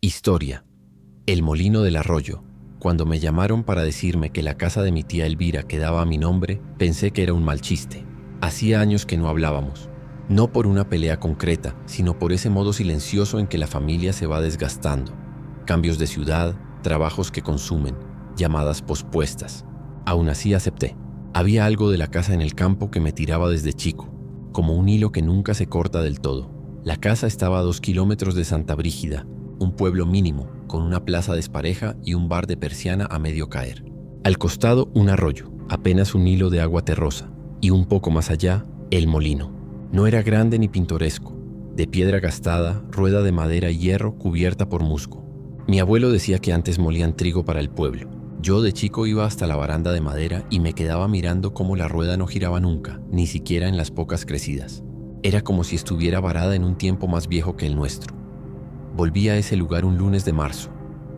Historia. El molino del arroyo. Cuando me llamaron para decirme que la casa de mi tía Elvira quedaba a mi nombre, pensé que era un mal chiste. Hacía años que no hablábamos. No por una pelea concreta, sino por ese modo silencioso en que la familia se va desgastando. Cambios de ciudad, trabajos que consumen, llamadas pospuestas. Aún así acepté. Había algo de la casa en el campo que me tiraba desde chico, como un hilo que nunca se corta del todo. La casa estaba a 2 kilómetros de Santa Brígida, un pueblo mínimo, con una plaza despareja y un bar de persiana a medio caer. Al costado, un arroyo, apenas un hilo de agua terrosa, y un poco más allá, el molino. No era grande ni pintoresco, de piedra gastada, rueda de madera y hierro cubierta por musgo. Mi abuelo decía que antes molían trigo para el pueblo. Yo de chico iba hasta la baranda de madera y me quedaba mirando cómo la rueda no giraba nunca, ni siquiera en las pocas crecidas. Era como si estuviera varada en un tiempo más viejo que el nuestro. Volví a ese lugar un lunes de marzo,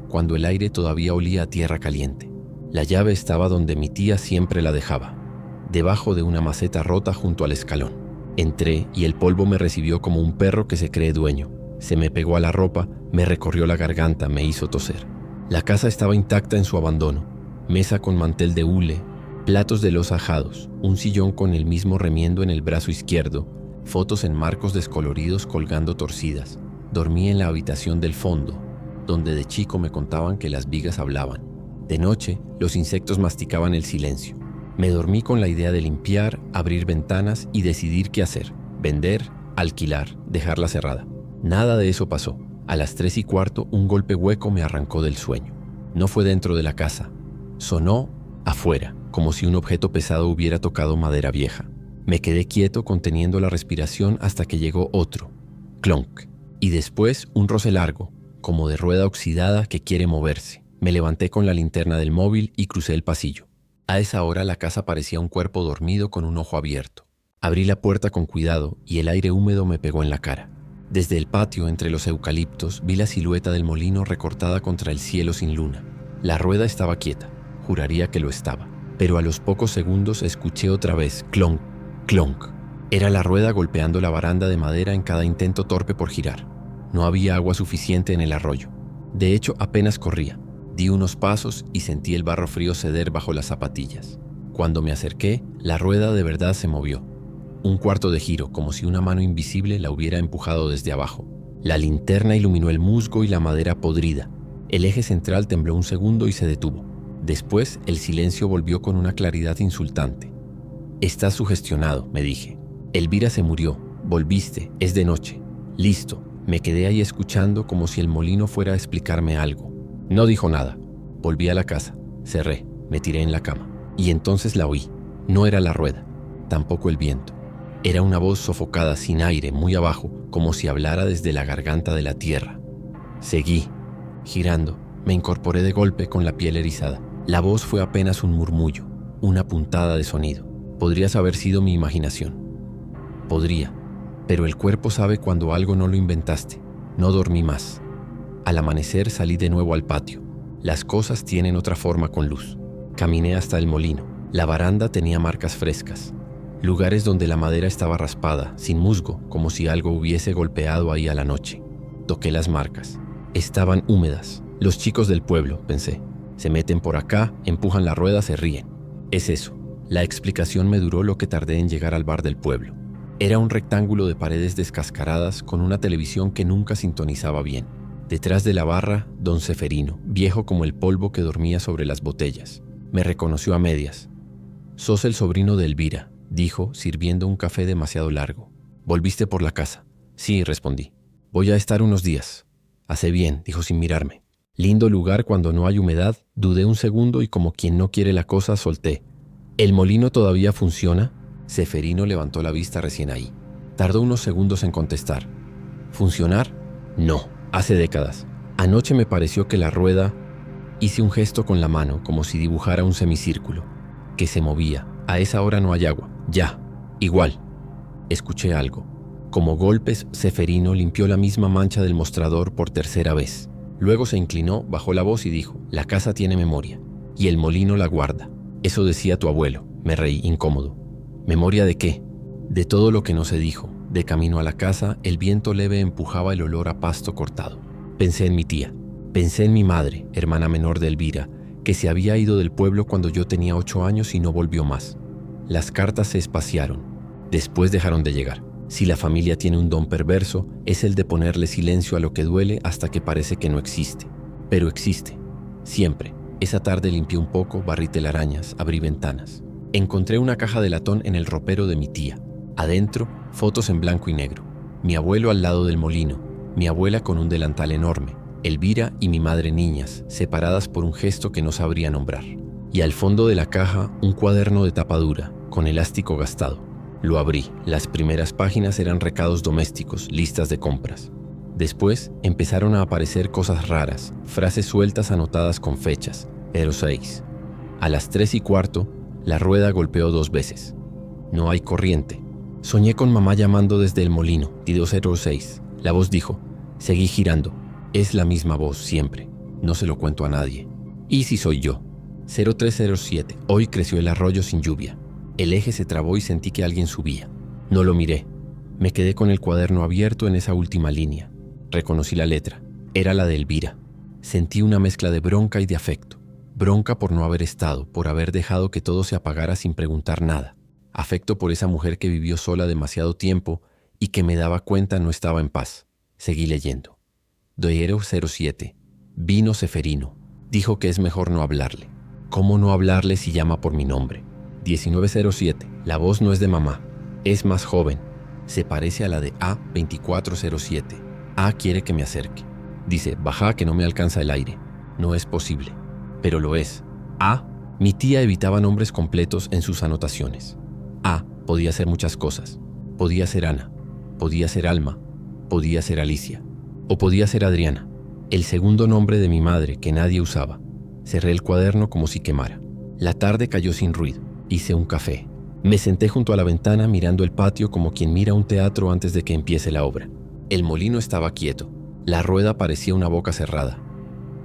cuando el aire todavía olía a tierra caliente. La llave estaba donde mi tía siempre la dejaba, debajo de una maceta rota junto al escalón. Entré y el polvo me recibió como un perro que se cree dueño. Se me pegó a la ropa, me recorrió la garganta, me hizo toser. La casa estaba intacta en su abandono. Mesa con mantel de hule, platos de loza ajados, un sillón con el mismo remiendo en el brazo izquierdo, fotos en marcos descoloridos colgando torcidas. Dormí en la habitación del fondo, donde de chico me contaban que las vigas hablaban. De noche, los insectos masticaban el silencio. Me dormí con la idea de limpiar, abrir ventanas y decidir qué hacer. Vender, alquilar, dejarla cerrada. Nada de eso pasó. A las 3:15, un golpe hueco me arrancó del sueño. No fue dentro de la casa. Sonó afuera, como si un objeto pesado hubiera tocado madera vieja. Me quedé quieto conteniendo la respiración hasta que llegó otro. Clonk. Y después un roce largo, como de rueda oxidada que quiere moverse. Me levanté con la linterna del móvil y crucé el pasillo. A esa hora la casa parecía un cuerpo dormido con un ojo abierto. Abrí la puerta con cuidado y el aire húmedo me pegó en la cara. Desde el patio, entre los eucaliptos, vi la silueta del molino recortada contra el cielo sin luna. La rueda estaba quieta, juraría que lo estaba. Pero a los pocos segundos escuché otra vez clonk, clonk. Era la rueda golpeando la baranda de madera en cada intento torpe por girar. No había agua suficiente en el arroyo. De hecho, apenas corría. Di unos pasos y sentí el barro frío ceder bajo las zapatillas. Cuando me acerqué, la rueda de verdad se movió. Un cuarto de giro, como si una mano invisible la hubiera empujado desde abajo. La linterna iluminó el musgo y la madera podrida. El eje central tembló un segundo y se detuvo. Después, el silencio volvió con una claridad insultante. «Estás sugestionado», me dije. «Elvira se murió. Volviste. Es de noche. Listo». Me quedé ahí escuchando como si el molino fuera a explicarme algo. No dijo nada. Volví a la casa. Cerré. Me tiré en la cama. Y entonces la oí. No era la rueda. Tampoco el viento. Era una voz sofocada, sin aire, muy abajo, como si hablara desde la garganta de la tierra. Seguí. Girando. Me incorporé de golpe con la piel erizada. La voz fue apenas un murmullo. Una puntada de sonido. Podrías haber sido mi imaginación. Podría. Pero el cuerpo sabe cuando algo no lo inventaste. No dormí más. Al amanecer salí de nuevo al patio. Las cosas tienen otra forma con luz. Caminé hasta el molino. La baranda tenía marcas frescas. Lugares donde la madera estaba raspada, sin musgo, como si algo hubiese golpeado ahí a la noche. Toqué las marcas. Estaban húmedas. Los chicos del pueblo, pensé. Se meten por acá, empujan la rueda, se ríen. Es eso. La explicación me duró lo que tardé en llegar al bar del pueblo. Era un rectángulo de paredes descascaradas con una televisión que nunca sintonizaba bien. Detrás de la barra, don Seferino, viejo como el polvo que dormía sobre las botellas. Me reconoció a medias. «Sos el sobrino de Elvira», dijo, sirviendo un café demasiado largo. «¿Volviste por la casa?» «Sí», respondí. «Voy a estar unos días». «Hace bien», dijo sin mirarme. «Lindo lugar cuando no hay humedad». Dudé un segundo y como quien no quiere la cosa, solté. «¿El molino todavía funciona?» Seferino levantó la vista recién ahí. Tardó unos segundos en contestar. ¿Funcionar? No, hace décadas. Anoche me pareció que la rueda... Hice un gesto con la mano, como si dibujara un semicírculo. Que se movía. A esa hora no hay agua. Ya. Igual. Escuché algo. Como golpes, Seferino limpió la misma mancha del mostrador por tercera vez. Luego se inclinó, bajó la voz y dijo: «La casa tiene memoria. Y el molino la guarda. Eso decía tu abuelo». Me reí, incómodo. ¿Memoria de qué? De todo lo que no se dijo. De camino a la casa, el viento leve empujaba el olor a pasto cortado. Pensé en mi tía. Pensé en mi madre, hermana menor de Elvira, que se había ido del pueblo cuando yo tenía 8 años y no volvió más. Las cartas se espaciaron. Después dejaron de llegar. Si la familia tiene un don perverso, es el de ponerle silencio a lo que duele hasta que parece que no existe. Pero existe. Siempre. Esa tarde limpié un poco, barrí telarañas, abrí ventanas. Encontré una caja de latón en el ropero de mi tía. Adentro, fotos en blanco y negro. Mi abuelo al lado del molino. Mi abuela con un delantal enorme. Elvira y mi madre niñas, separadas por un gesto que no sabría nombrar. Y al fondo de la caja, un cuaderno de tapa dura, con elástico gastado. Lo abrí. Las primeras páginas eran recados domésticos, listas de compras. Después empezaron a aparecer cosas raras, frases sueltas anotadas con fechas. 06. A las 3:15, la rueda golpeó 2 veces. No hay corriente. Soñé con mamá llamando desde el molino, y 206. La voz dijo, seguí girando. Es la misma voz siempre. No se lo cuento a nadie. ¿Y si soy yo? 0307. Hoy creció el arroyo sin lluvia. El eje se trabó y sentí que alguien subía. No lo miré. Me quedé con el cuaderno abierto en esa última línea. Reconocí la letra. Era la de Elvira. Sentí una mezcla de bronca y de afecto. Bronca por no haber estado, por haber dejado que todo se apagara sin preguntar nada. Afecto por esa mujer que vivió sola demasiado tiempo y que me daba cuenta no estaba en paz. Seguí leyendo. Doyero 07. Vino Seferino. Dijo que es mejor no hablarle. ¿Cómo no hablarle si llama por mi nombre? 1907. La voz no es de mamá. Es más joven. Se parece a la de A2407. A quiere que me acerque. Dice, baja que no me alcanza el aire. No es posible. Pero lo es. A. Mi tía evitaba nombres completos en sus anotaciones. A podía ser muchas cosas. Podía ser Ana. Podía ser Alma. Podía ser Alicia. O podía ser Adriana. El segundo nombre de mi madre que nadie usaba. Cerré el cuaderno como si quemara. La tarde cayó sin ruido. Hice un café. Me senté junto a la ventana mirando el patio como quien mira un teatro antes de que empiece la obra. El molino estaba quieto. La rueda parecía una boca cerrada.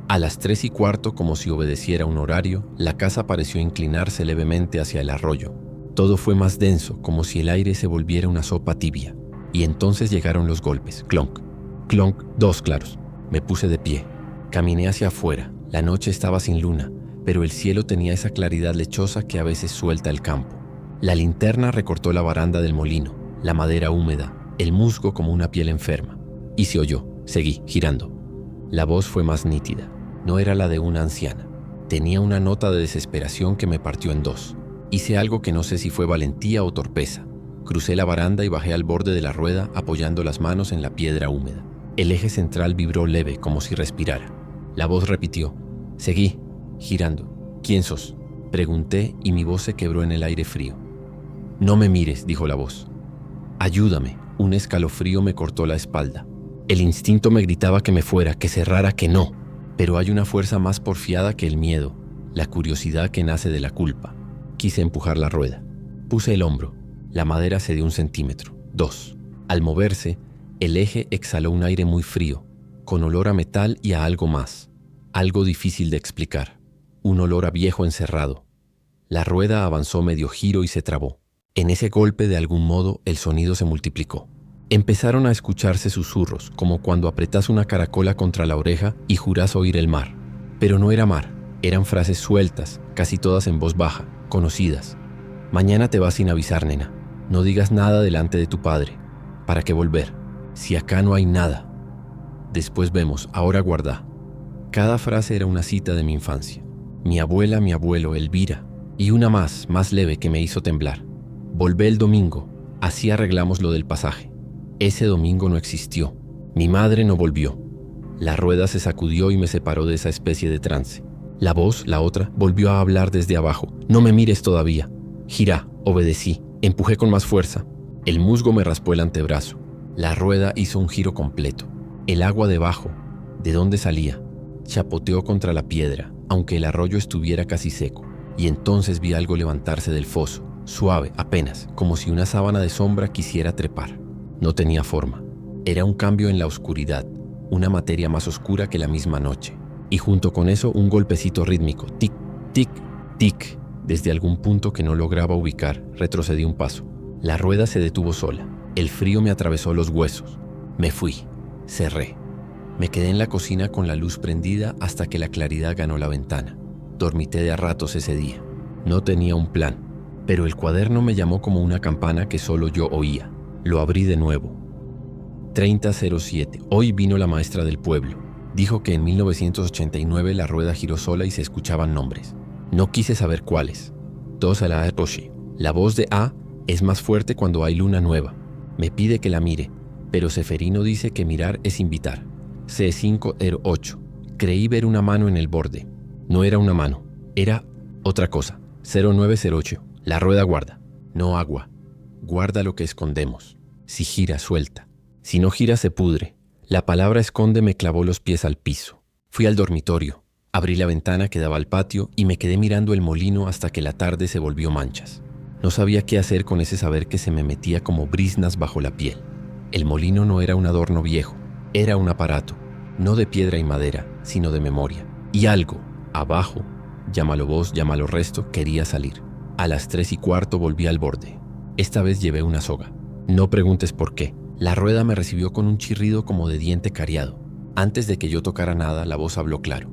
A las 3:15, como si obedeciera un horario, la casa pareció inclinarse levemente hacia el arroyo. Todo fue más denso, como si el aire se volviera una sopa tibia. Y entonces llegaron los golpes. Clonk. Clonk, 2 claros. Me puse de pie. Caminé hacia afuera. La noche estaba sin luna, pero el cielo tenía esa claridad lechosa que a veces suelta el campo. La linterna recortó la baranda del molino, la madera húmeda, el musgo como una piel enferma. Y se oyó. Seguí, girando. La voz fue más nítida. No era la de una anciana. Tenía una nota de desesperación que me partió en 2. Hice algo que no sé si fue valentía o torpeza. Crucé la baranda y bajé al borde de la rueda apoyando las manos en la piedra húmeda. El eje central vibró leve, como si respirara. La voz repitió. Seguí, girando. ¿Quién sos? Pregunté y mi voz se quebró en el aire frío. No me mires, dijo la voz. Ayúdame. Un escalofrío me cortó la espalda. El instinto me gritaba que me fuera, que cerrara, que no. Pero hay una fuerza más porfiada que el miedo, la curiosidad que nace de la culpa. Quise empujar la rueda. Puse el hombro. La madera cedió 1 centímetro. 2. Al moverse, el eje exhaló un aire muy frío, con olor a metal y a algo más. Algo difícil de explicar. Un olor a viejo encerrado. La rueda avanzó medio giro y se trabó. En ese golpe, de algún modo, el sonido se multiplicó. Empezaron a escucharse susurros, como cuando apretás una caracola contra la oreja y jurás oír el mar. Pero no era mar, eran frases sueltas, casi todas en voz baja, conocidas. Mañana te vas sin avisar, nena. No digas nada delante de tu padre. ¿Para qué volver? Si acá no hay nada. Después vemos, ahora guarda. Cada frase era una cita de mi infancia. Mi abuela, mi abuelo, Elvira. Y una más leve que me hizo temblar. Volvé el domingo, así arreglamos lo del pasaje. Ese domingo no existió. Mi madre no volvió. La rueda se sacudió y me separó de esa especie de trance. La voz, la otra, volvió a hablar desde abajo. No me mires todavía. Girá, obedecí. Empujé con más fuerza. El musgo me raspó el antebrazo. La rueda hizo un giro completo. El agua debajo, ¿de dónde salía? Chapoteó contra la piedra, aunque el arroyo estuviera casi seco. Y entonces vi algo levantarse del foso, suave, apenas, como si una sábana de sombra quisiera trepar. No tenía forma. Era un cambio en la oscuridad, una materia más oscura que la misma noche. Y junto con eso un golpecito rítmico, tic, tic, tic. Desde algún punto que no lograba ubicar, retrocedí un paso. La rueda se detuvo sola. El frío me atravesó los huesos. Me fui. Cerré. Me quedé en la cocina con la luz prendida hasta que la claridad ganó la ventana. Dormité de a ratos ese día. No tenía un plan, pero el cuaderno me llamó como una campana que solo yo oía. Lo abrí de nuevo. 3007. Hoy vino la maestra del pueblo. Dijo que en 1989 la rueda giró sola y se escuchaban nombres. No quise saber cuáles. Dos a la Eposhi. La voz de A es más fuerte cuando hay luna nueva. Me pide que la mire, pero Seferino dice que mirar es invitar. C508. Creí ver una mano en el borde. No era una mano, era otra cosa. 0908. La rueda guarda, no agua. Guarda lo que escondemos. Si gira, suelta. Si no gira, se pudre. La palabra esconde me clavó los pies al piso. Fui al dormitorio. Abrí la ventana que daba al patio y me quedé mirando el molino hasta que la tarde se volvió manchas. No sabía qué hacer con ese saber que se me metía como briznas bajo la piel. El molino no era un adorno viejo, era un aparato, no de piedra y madera, sino de memoria. Y algo, abajo, llámalo vos, llámalo resto, quería salir. A las 3:15 volví al borde. Esta vez llevé una soga. No preguntes por qué. La rueda me recibió con un chirrido como de diente cariado. Antes de que yo tocara nada, la voz habló claro.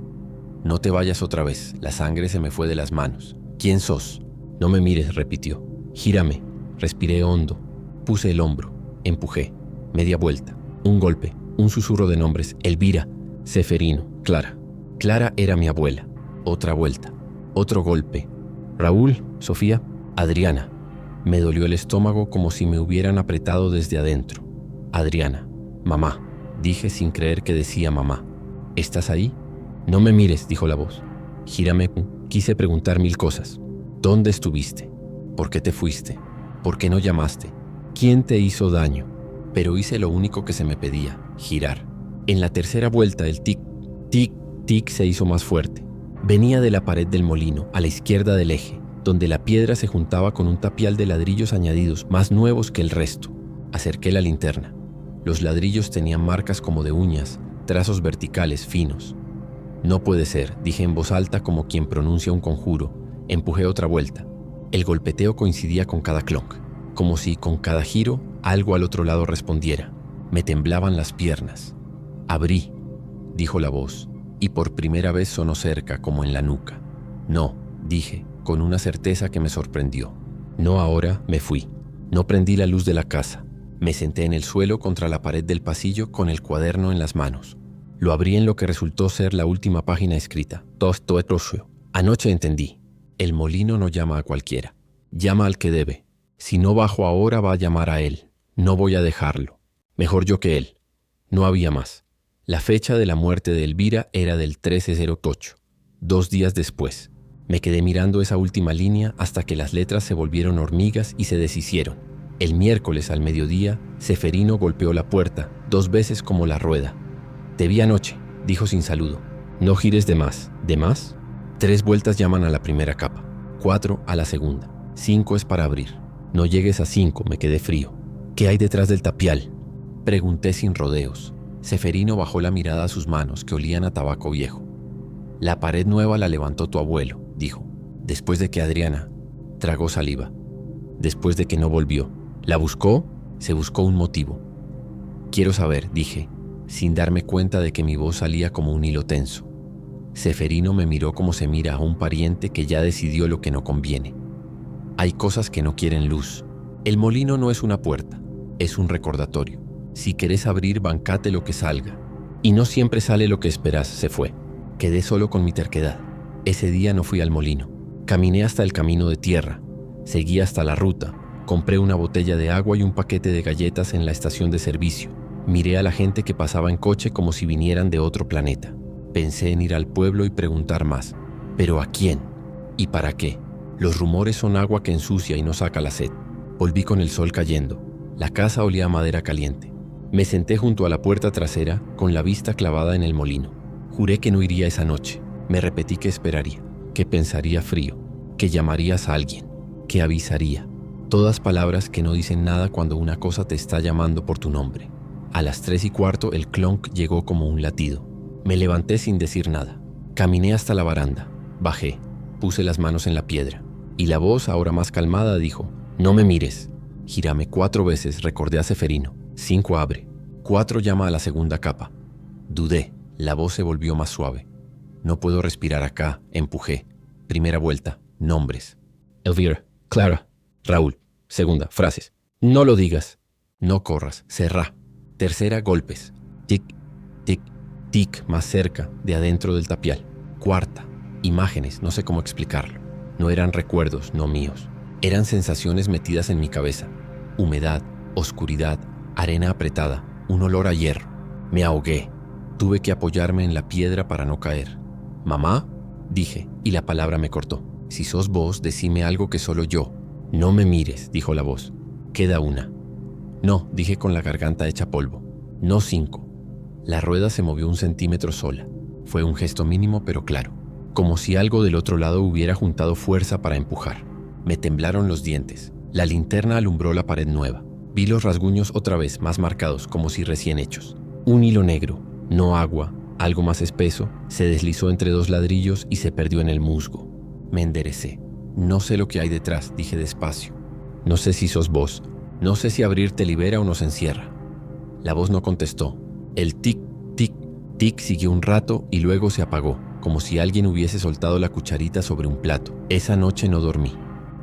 No te vayas otra vez, la sangre se me fue de las manos. ¿Quién sos? No me mires, repitió. Gírame. Respiré hondo. Puse el hombro. Empujé. Media vuelta. Un golpe. Un susurro de nombres. Elvira. Seferino. Clara. Clara era mi abuela. Otra vuelta. Otro golpe. Raúl. Sofía. Adriana. Me dolió el estómago como si me hubieran apretado desde adentro. Adriana. Mamá. Dije sin creer que decía mamá. ¿Estás ahí? No me mires, dijo la voz. Gírame. Quise preguntar 1000 cosas. ¿Dónde estuviste? ¿Por qué te fuiste? ¿Por qué no llamaste? ¿Quién te hizo daño? Pero hice lo único que se me pedía, girar. En la tercera vuelta el tic, tic, tic se hizo más fuerte. Venía de la pared del molino, a la izquierda del eje, donde la piedra se juntaba con un tapial de ladrillos añadidos, más nuevos que el resto. Acerqué la linterna. Los ladrillos tenían marcas como de uñas, trazos verticales finos. No puede ser, dije en voz alta como quien pronuncia un conjuro. Empujé otra vuelta. El golpeteo coincidía con cada clonk, como si con cada giro algo al otro lado respondiera. Me temblaban las piernas. Abrí, dijo la voz, y por primera vez sonó cerca, como en la nuca. No, dije, con una certeza que me sorprendió. No ahora, me fui. No prendí la luz de la casa. Me senté en el suelo contra la pared del pasillo con el cuaderno en las manos. Lo abrí en lo que resultó ser la última página escrita. Anoche entendí. El molino no llama a cualquiera. Llama al que debe. Si no bajo ahora, va a llamar a él. No voy a dejarlo. Mejor yo que él. No había más. La fecha de la muerte de Elvira era del 1308. 2 días después. Me quedé mirando esa última línea hasta que las letras se volvieron hormigas y se deshicieron. El miércoles al mediodía, Seferino golpeó la puerta, 2 veces como la rueda. Te vi anoche, dijo sin saludo. No gires de más. ¿De más? 3 vueltas llaman a la primera capa, 4 a la segunda, 5 es para abrir. No llegues a 5, me quedé frío. ¿Qué hay detrás del tapial? Pregunté sin rodeos. Seferino bajó la mirada a sus manos que olían a tabaco viejo. La pared nueva la levantó tu abuelo, dijo, después de que Adriana tragó saliva. Después de que no volvió. ¿La buscó? Se buscó un motivo. Quiero saber, dije, sin darme cuenta de que mi voz salía como un hilo tenso. Seferino me miró como se mira a un pariente que ya decidió lo que no conviene. Hay cosas que no quieren luz. El molino no es una puerta, es un recordatorio. Si querés abrir, bancate lo que salga. Y no siempre sale lo que esperás, se fue. Quedé solo con mi terquedad. Ese día no fui al molino. Caminé hasta el camino de tierra. Seguí hasta la ruta. Compré una botella de agua y un paquete de galletas en la estación de servicio. Miré a la gente que pasaba en coche como si vinieran de otro planeta. Pensé en ir al pueblo y preguntar más. ¿Pero a quién? ¿Y para qué? Los rumores son agua que ensucia y no saca la sed. Volví con el sol cayendo. La casa olía a madera caliente. Me senté junto a la puerta trasera con la vista clavada en el molino. Juré que no iría esa noche. Me repetí que esperaría, que pensaría frío, que llamarías a alguien, que avisaría. Todas palabras que no dicen nada cuando una cosa te está llamando por tu nombre. A las 3:15 el clonk llegó como un latido. Me levanté sin decir nada. Caminé hasta la baranda. Bajé. Puse las manos en la piedra. Y la voz, ahora más calmada, dijo, no me mires. Gírame 4 veces, recordé a Seferino. 5 abre. 4 llama a la segunda capa. Dudé. La voz se volvió más suave. No puedo respirar acá. Empujé. Primera vuelta. Nombres. Elvira. Clara. Raúl. Segunda. Frases. No lo digas. No corras. Cerrá. Tercera. Golpes. Tic, tic, tic. Más cerca. De adentro del tapial. Cuarta. Imágenes. No sé cómo explicarlo. No eran recuerdos, no míos. Eran sensaciones metidas en mi cabeza. Humedad, oscuridad, arena apretada, un olor a hierro. Me ahogué. Tuve que apoyarme en la piedra para no caer. «¿Mamá?», dije, y la palabra me cortó. «Si sos vos, decime algo que solo yo». «No me mires», dijo la voz. «Queda una». «No», dije con la garganta hecha polvo. «No 5». La rueda se movió 1 centímetro sola. Fue un gesto mínimo pero claro, como si algo del otro lado hubiera juntado fuerza para empujar. Me temblaron los dientes. La linterna alumbró la pared nueva. Vi los rasguños otra vez, más marcados, como si recién hechos. Un hilo negro, no agua, algo más espeso, se deslizó entre 2 ladrillos y se perdió en el musgo. Me enderecé. «No sé lo que hay detrás», dije despacio. «No sé si sos vos. No sé si abrir te libera o nos encierra». La voz no contestó. El tic, tic, tic siguió un rato y luego se apagó, como si alguien hubiese soltado la cucharita sobre un plato. Esa noche no dormí.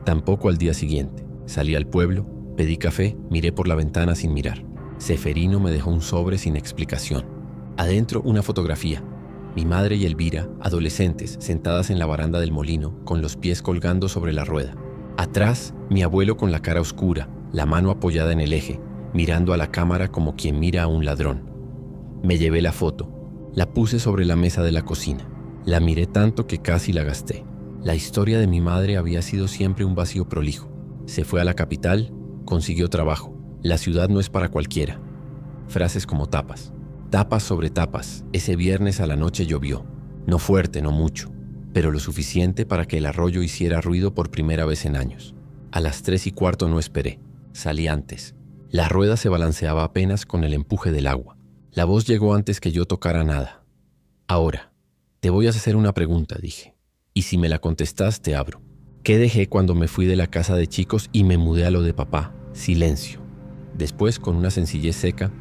Tampoco al día siguiente. Salí al pueblo, pedí café, miré por la ventana sin mirar. Seferino me dejó un sobre sin explicación. Adentro una fotografía. Mi madre y Elvira, adolescentes, sentadas en la baranda del molino, con los pies colgando sobre la rueda. Atrás, mi abuelo con la cara oscura, la mano apoyada en el eje, mirando a la cámara como quien mira a un ladrón. Me llevé la foto. La puse sobre la mesa de la cocina. La miré tanto que casi la gasté. La historia de mi madre había sido siempre un vacío prolijo. Se fue a la capital, consiguió trabajo. La ciudad no es para cualquiera. Frases como tapas. Tapas sobre tapas. Ese viernes a la noche llovió. No fuerte, no mucho, pero lo suficiente para que el arroyo hiciera ruido por primera vez en años. A las 3:15 no esperé. Salí antes. La rueda se balanceaba apenas con el empuje del agua. La voz llegó antes que yo tocara nada. «Ahora, te voy a hacer una pregunta», dije. «Y si me la contestas, te abro. ¿Qué dejé cuando me fui de la casa de chicos y me mudé a lo de papá?» Silencio. Después, con una sencillez seca,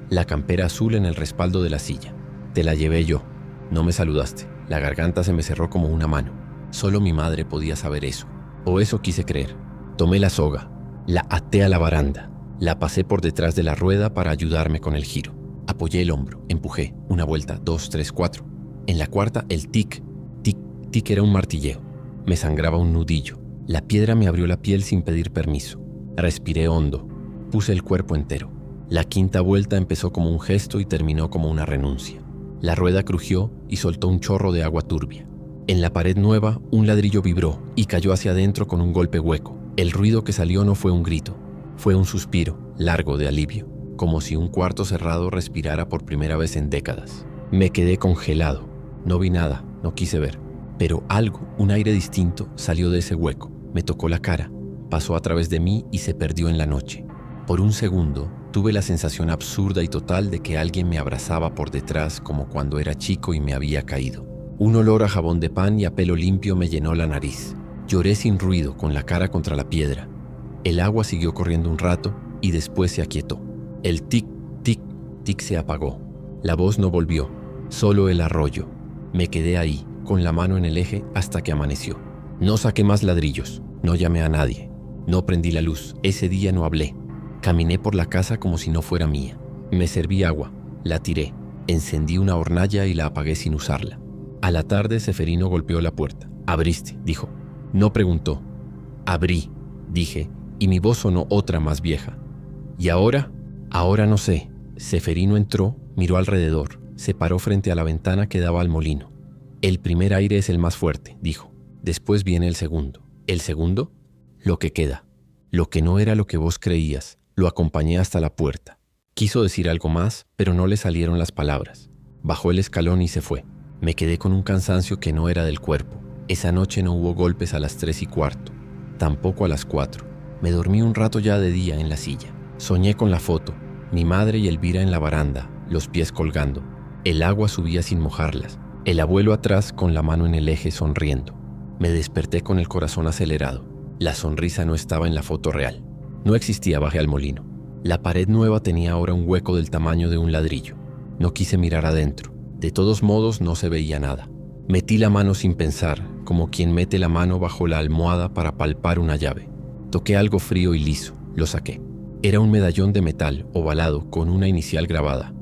la campera azul en el respaldo de la silla. «Te la llevé yo. No me saludaste». La garganta se me cerró como una mano. Solo mi madre podía saber eso. O eso quise creer. Tomé la soga. La até a la baranda. La pasé por detrás de la rueda para ayudarme con el giro. Apoyé el hombro. Empujé. 1 vuelta, 2, 3, 4. En la cuarta, el tic, tic, tic era un martilleo. Me sangraba un nudillo. La piedra me abrió la piel sin pedir permiso. Respiré hondo. Puse el cuerpo entero. La 5ª vuelta empezó como un gesto y terminó como una renuncia. La rueda crujió y soltó un chorro de agua turbia. En la pared nueva, un ladrillo vibró y cayó hacia adentro con un golpe hueco. El ruido que salió no fue un grito, fue un suspiro, largo de alivio, como si un cuarto cerrado respirara por primera vez en décadas. Me quedé congelado. No vi nada, no quise ver. Pero algo, un aire distinto, salió de ese hueco. Me tocó la cara, pasó a través de mí y se perdió en la noche. Por un segundo, tuve la sensación absurda y total de que alguien me abrazaba por detrás como cuando era chico y me había caído. Un olor a jabón de pan y a pelo limpio me llenó la nariz. Lloré sin ruido, con la cara contra la piedra. El agua siguió corriendo un rato y después se aquietó. El tic, tic, tic se apagó. La voz no volvió, solo el arroyo. Me quedé ahí, con la mano en el eje hasta que amaneció. No saqué más ladrillos, no llamé a nadie, no prendí la luz, ese día no hablé. Caminé por la casa como si no fuera mía. Me serví agua, la tiré, encendí una hornalla y la apagué sin usarla. A la tarde Seferino golpeó la puerta. «Abriste», dijo. No preguntó. «Abrí», dije, y mi voz sonó otra más vieja. «¿Y ahora?» «Ahora no sé». Seferino entró, miró alrededor, se paró frente a la ventana que daba al molino. «El primer aire es el más fuerte», dijo. «Después viene el segundo». «¿El segundo?» «Lo que queda. Lo que no era lo que vos creías». Lo acompañé hasta la puerta. Quiso decir algo más, pero no le salieron las palabras. Bajó el escalón y se fue. Me quedé con un cansancio que no era del cuerpo. Esa noche no hubo golpes a las 3:15, tampoco a las 4. Me dormí un rato ya de día en la silla. Soñé con la foto, mi madre y Elvira en la baranda, los pies colgando. El agua subía sin mojarlas. El abuelo atrás con la mano en el eje sonriendo. Me desperté con el corazón acelerado. La sonrisa no estaba en la foto real. No existía. Bajé al molino. La pared nueva tenía ahora un hueco del tamaño de un ladrillo. No quise mirar adentro. De todos modos no se veía nada. Metí la mano sin pensar, como quien mete la mano bajo la almohada para palpar una llave. Toqué algo frío y liso, lo saqué. Era un medallón de metal ovalado con una inicial grabada.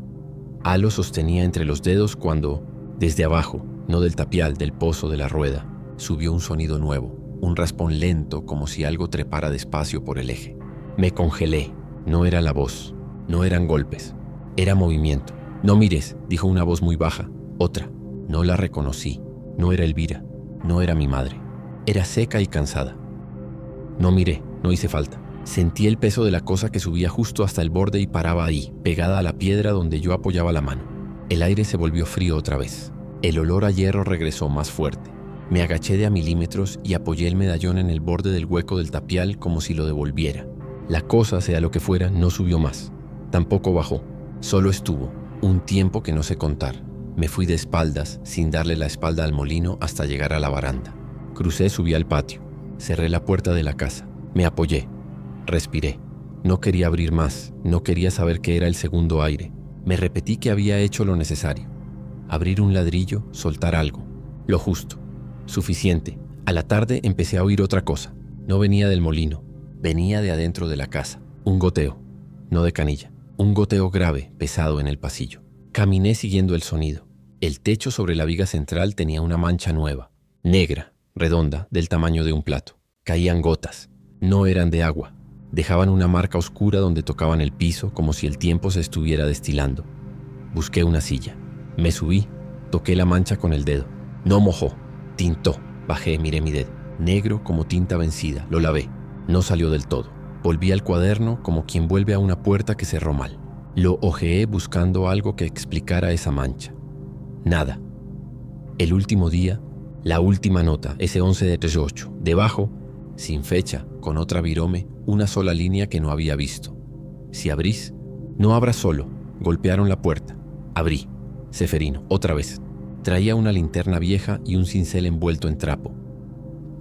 A lo sostenía entre los dedos cuando, desde abajo, no del tapial, del pozo de la rueda, subió un sonido nuevo, un raspón lento como si algo trepara despacio por el eje. Me congelé. No era la voz, no eran golpes, era movimiento. «No mires», dijo una voz muy baja. Otra. No la reconocí. No era Elvira, no era mi madre. Era seca y cansada. No miré, no hice falta. Sentí el peso de la cosa que subía justo hasta el borde y paraba ahí, pegada a la piedra donde yo apoyaba la mano. El aire se volvió frío otra vez. El olor a hierro regresó más fuerte. Me agaché de a milímetros y apoyé el medallón en el borde del hueco del tapial como si lo devolviera. La cosa, sea lo que fuera, no subió más. Tampoco bajó. Solo estuvo, un tiempo que no sé contar. Me fui de espaldas, sin darle la espalda al molino, hasta llegar a la baranda. Crucé, subí al patio. Cerré la puerta de la casa. Me apoyé. Respiré. No quería abrir más. No quería saber qué era el segundo aire. Me repetí que había hecho lo necesario. Abrir un ladrillo, soltar algo. Lo justo. Suficiente. A la tarde empecé a oír otra cosa. No venía del molino. Venía de adentro de la casa. Un goteo. No de canilla. Un goteo grave, pesado en el pasillo. Caminé siguiendo el sonido. El techo sobre la viga central tenía una mancha nueva. Negra, redonda, del tamaño de un plato. Caían gotas. No eran de agua. Dejaban una marca oscura donde tocaban el piso como si el tiempo se estuviera destilando. Busqué una silla. Me subí. Toqué la mancha con el dedo. No mojó. Tintó. Bajé, miré mi dedo. Negro como tinta vencida. Lo lavé. No salió del todo. Volví al cuaderno como quien vuelve a una puerta que cerró mal. Lo hojeé buscando algo que explicara esa mancha. Nada. El último día, la última nota, ese 11 de 38. Debajo, sin fecha, con otra virome, una sola línea que no había visto. Si abrís, no abras solo. Golpearon la puerta. Abrí. Ceferino, otra vez. Traía una linterna vieja y un cincel envuelto en trapo.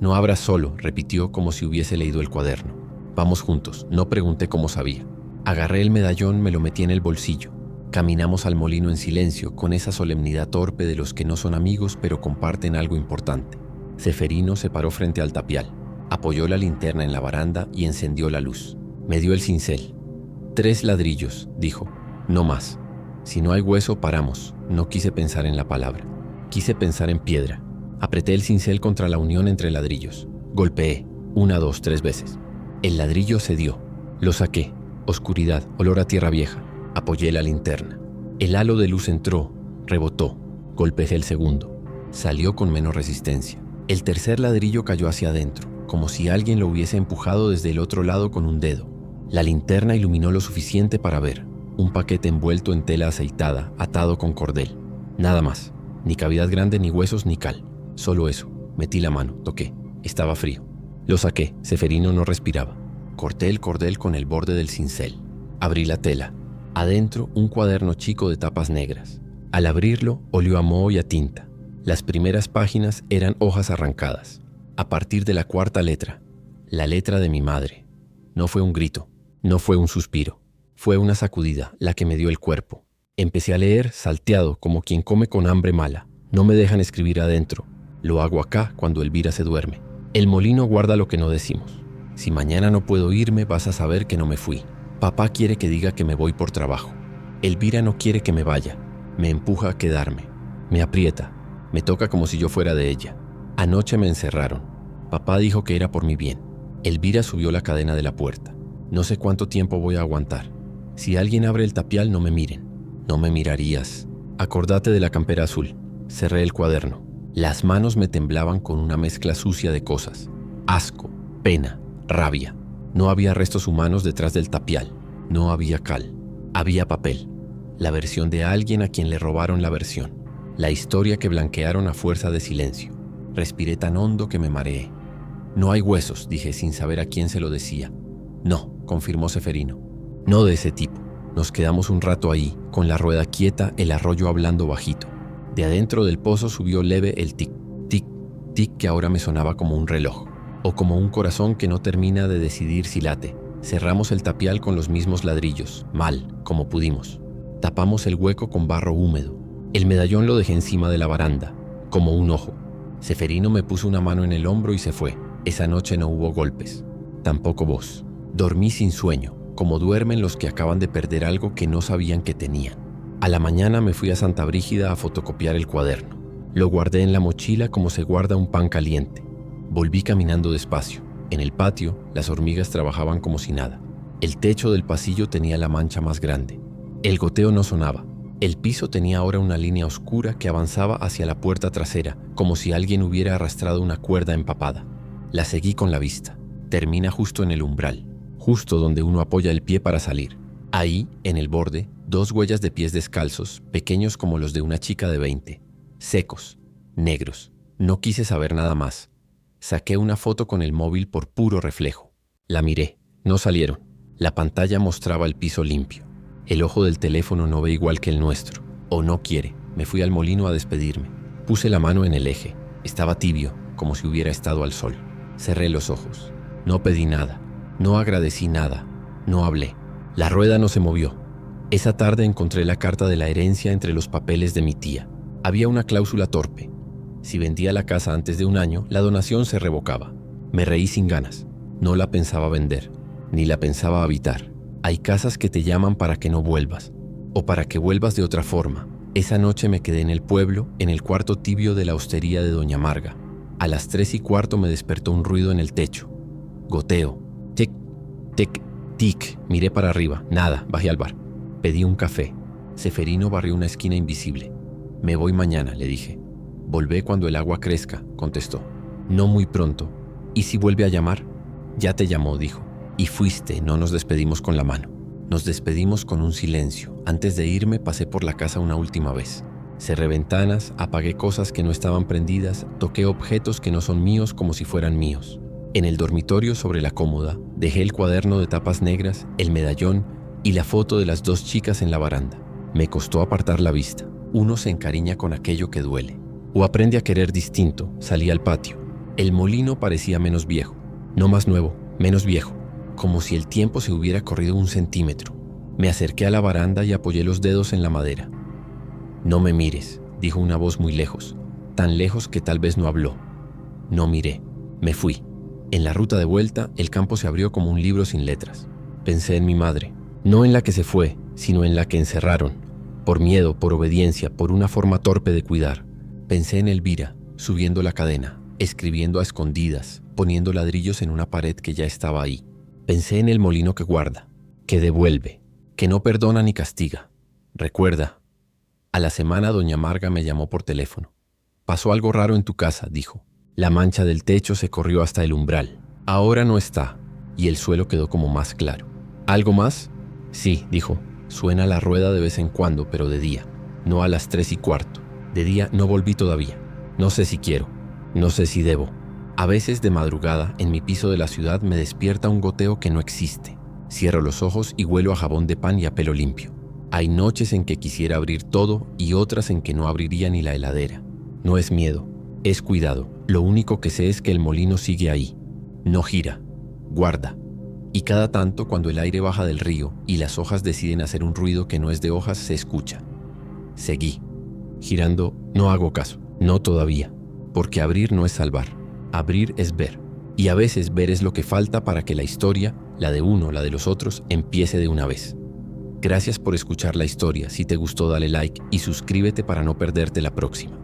No abras solo, repitió como si hubiese leído el cuaderno. Vamos juntos, no pregunté cómo sabía. Agarré el medallón, me lo metí en el bolsillo. Caminamos al molino en silencio, con esa solemnidad torpe de los que no son amigos pero comparten algo importante. Ceferino se paró frente al tapial, apoyó la linterna en la baranda y encendió la luz. Me dio el cincel. 3 ladrillos, dijo, no más. Si no hay hueso, paramos. No quise pensar en la palabra. Quise pensar en piedra. Apreté el cincel contra la unión entre ladrillos. Golpeé, 1, 2, 3 veces. El ladrillo cedió. Lo saqué. Oscuridad, olor a tierra vieja. Apoyé la linterna. El halo de luz entró, rebotó. Golpeé el segundo. Salió con menos resistencia. El tercer ladrillo cayó hacia adentro, como si alguien lo hubiese empujado desde el otro lado con un dedo. La linterna iluminó lo suficiente para ver. Un paquete envuelto en tela aceitada, atado con cordel. Nada más. Ni cavidad grande, ni huesos, ni cal. Solo eso. Metí la mano, toqué. Estaba frío. Lo saqué. Ceferino no respiraba. Corté el cordel con el borde del cincel. Abrí la tela. Adentro, un cuaderno chico de tapas negras. Al abrirlo, olió a moho y a tinta. Las primeras páginas eran hojas arrancadas. A partir de la 4ª letra. La letra de mi madre. No fue un grito. No fue un suspiro. Fue una sacudida, la que me dio el cuerpo. Empecé a leer, salteado, como quien come con hambre mala. No me dejan escribir adentro. Lo hago acá, cuando Elvira se duerme. El molino guarda lo que no decimos. Si mañana no puedo irme, vas a saber que no me fui. Papá quiere que diga que me voy por trabajo. Elvira no quiere que me vaya. Me empuja a quedarme. Me aprieta. Me toca como si yo fuera de ella. Anoche me encerraron. Papá dijo que era por mi bien. Elvira subió la cadena de la puerta. No sé cuánto tiempo voy a aguantar. Si alguien abre el tapial, no me miren. No me mirarías. Acordate de la campera azul. Cerré el cuaderno. Las manos me temblaban con una mezcla sucia de cosas. Asco, pena, rabia. No había restos humanos detrás del tapial. No había cal. Había papel. La versión de alguien a quien le robaron la versión. La historia que blanquearon a fuerza de silencio. Respiré tan hondo que me mareé. No hay huesos, dije sin saber a quién se lo decía. No, confirmó Ceferino. No de ese tipo. Nos quedamos un rato ahí, con la rueda quieta, el arroyo hablando bajito. De adentro del pozo subió leve el tic, tic, tic que ahora me sonaba como un reloj. O como un corazón que no termina de decidir si late. Cerramos el tapial con los mismos ladrillos, mal, como pudimos. Tapamos el hueco con barro húmedo. El medallón lo dejé encima de la baranda, como un ojo. Seferino me puso una mano en el hombro y se fue. Esa noche no hubo golpes, tampoco voz. Dormí sin sueño, como duermen los que acaban de perder algo que no sabían que tenían. A la mañana me fui a Santa Brígida a fotocopiar el cuaderno. Lo guardé en la mochila como se guarda un pan caliente. Volví caminando despacio. En el patio, las hormigas trabajaban como si nada. El techo del pasillo tenía la mancha más grande. El goteo no sonaba. El piso tenía ahora una línea oscura que avanzaba hacia la puerta trasera, como si alguien hubiera arrastrado una cuerda empapada. La seguí con la vista. Termina justo en el umbral, justo donde uno apoya el pie para salir. Ahí, en el borde, 2 huellas de pies descalzos, pequeños como los de una chica de 20. Secos, negros. No quise saber nada más. Saqué una foto con el móvil por puro reflejo. La miré. No salieron. La pantalla mostraba el piso limpio. El ojo del teléfono no ve igual que el nuestro. O no quiere. Me fui al molino a despedirme. Puse la mano en el eje. Estaba tibio, como si hubiera estado al sol. Cerré los ojos. No pedí nada. No agradecí nada. No hablé. La rueda no se movió. Esa tarde encontré la carta de la herencia entre los papeles de mi tía. Había una cláusula torpe. Si vendía la casa antes de 1 año, la donación se revocaba. Me reí sin ganas. No la pensaba vender, ni la pensaba habitar. Hay casas que te llaman para que no vuelvas, o para que vuelvas de otra forma. Esa noche me quedé en el pueblo, en el cuarto tibio de la hostería de Doña Marga. A las 3:15 me despertó un ruido en el techo. Goteo. Tic, tic, tic. Miré para arriba. Nada. Bajé al bar. Pedí un café. Seferino barrió una esquina invisible. Me voy mañana, le dije. Volvé cuando el agua crezca, contestó. No muy pronto. ¿Y si vuelve a llamar? Ya te llamó, dijo. Y fuiste, no nos despedimos con la mano. Nos despedimos con un silencio. Antes de irme pasé por la casa una última vez. Cerré ventanas, apagué cosas que no estaban prendidas, toqué objetos que no son míos como si fueran míos. En el dormitorio, sobre la cómoda, dejé el cuaderno de tapas negras, el medallón y la foto de las 2 chicas en la baranda. Me costó apartar la vista. Uno se encariña con aquello que duele. O aprende a querer distinto. Salí al patio. El molino parecía menos viejo. No más nuevo, menos viejo. Como si el tiempo se hubiera corrido 1 centímetro. Me acerqué a la baranda y apoyé los dedos en la madera. No me mires, dijo una voz muy lejos. Tan lejos que tal vez no habló. No miré. Me fui. En la ruta de vuelta, el campo se abrió como un libro sin letras. Pensé en mi madre. No en la que se fue, sino en la que encerraron. Por miedo, por obediencia, por una forma torpe de cuidar. Pensé en Elvira, subiendo la cadena, escribiendo a escondidas, poniendo ladrillos en una pared que ya estaba ahí. Pensé en el molino que guarda, que devuelve, que no perdona ni castiga. Recuerda. A la semana Doña Marga me llamó por teléfono. Pasó algo raro en tu casa, dijo. La mancha del techo se corrió hasta el umbral. Ahora no está, y el suelo quedó como más claro. ¿Algo más? Sí, dijo. Suena la rueda de vez en cuando, pero de día, no a las 3:15. De día no volví todavía. No sé si quiero. No sé si debo. A veces de madrugada, en mi piso de la ciudad me despierta un goteo que no existe. Cierro los ojos y huelo a jabón de pan y a pelo limpio. Hay noches en que quisiera abrir todo y otras en que no abriría ni la heladera. No es miedo, es cuidado. Lo único que sé es que el molino sigue ahí. No gira, guarda. Y cada tanto, cuando el aire baja del río y las hojas deciden hacer un ruido que no es de hojas, se escucha. Seguí. Girando, no hago caso. No todavía. Porque abrir no es salvar. Abrir es ver. Y a veces ver es lo que falta para que la historia, la de uno, la de los otros, empiece de una vez. Gracias por escuchar la historia. Si te gustó, dale like y suscríbete para no perderte la próxima.